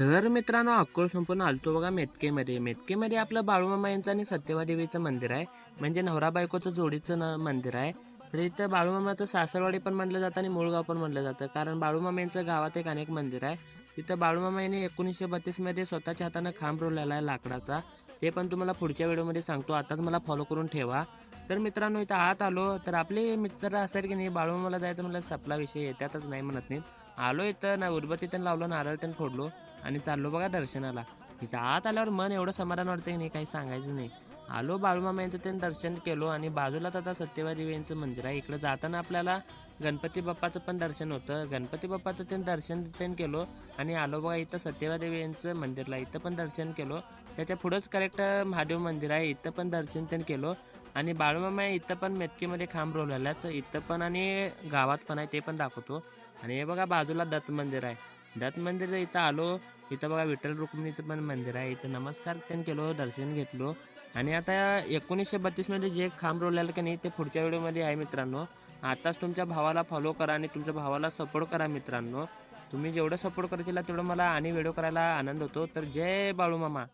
तर मित्रांनो अक्कोळ संपून आलतो बघा मेतकेमध्ये आपलं बाळूमामा यांचं आणि सत्यवादेवीचं मंदिर आहे. म्हणजे नवरा बायकोचं जोडीचं मंदिर आहे. तर इथं बाळूमामाचं सासरवाडी पण म्हटलं जातं आणि मूळ गाव पण म्हटलं जातं. कारण बाळूमामा यांचं गावात एक अनेक मंदिर आहे. तिथं बाळूमामा यांनी 1932 मध्ये स्वतःच्या हातानं खांब रोवलेला आहे लाकडाचा. ते पण तुम्हाला पुढच्या व्हिडिओमध्ये सांगतो. आताच मला फॉलो करून ठेवा. तर मित्रांनो इथं आत आलो तर आपले मित्र असतात की नाही बाळूमामाला जायचं म्हणलं सपला विषय येतातच नाही म्हणत नाहीत. आलो इथं ना उदबत्ती पण लावलो नारळ पण फोडलो आणि चाललो बघा दर्शनाला. तिथं आत आल्यावर मन एवढं समाधान वाटतं की नाही काही सांगायचं नाही. आलो बाळूमामा यांचं त्यांनी दर्शन केलो आणि बाजूलाच आता सत्यवादी यांचं मंदिर आहे. इकडं जाताना आपल्याला गणपती बाप्पाचं पण दर्शन होतं. गणपती बाप्पाचं त्यांनी दर्शन त्यांनी केलो आणि आलो बघा इथं सत्यवादी यांचं मंदिरला. इथं पण दर्शन केलो. त्याच्या पुढंच करेक्ट महादेव मंदिर आहे. इथं पण दर्शन त्यांनी केलो आणि बाळूमामा इथं पण मेतकीमध्ये खांब रोवलेला आहे. तर इथं पण आणि गावात पण आहे ते पण दाखवतो. आणि हे बघा बाजूला दत्त मंदिर आहे. दत्त मंदिर इथं आलो. इथं बघा विठ्ठल रुक्मिणीचं पण मंदिर आहे. इथं नमस्कार पण केलो, दर्शन घेतलो आणि आता 1932 मध्ये जे खांब रोवलेलं की नाही ते पुढच्या व्हिडिओमध्ये आहे मित्रांनो. आताच तुमच्या भावाला फॉलो करा आणि तुमच्या भावाला सपोर्ट करा मित्रांनो. तुम्ही जेवढं सपोर्ट करतील तेवढं मला आणि व्हिडिओ करायला आनंद होतो. तर जय बाळूमामा.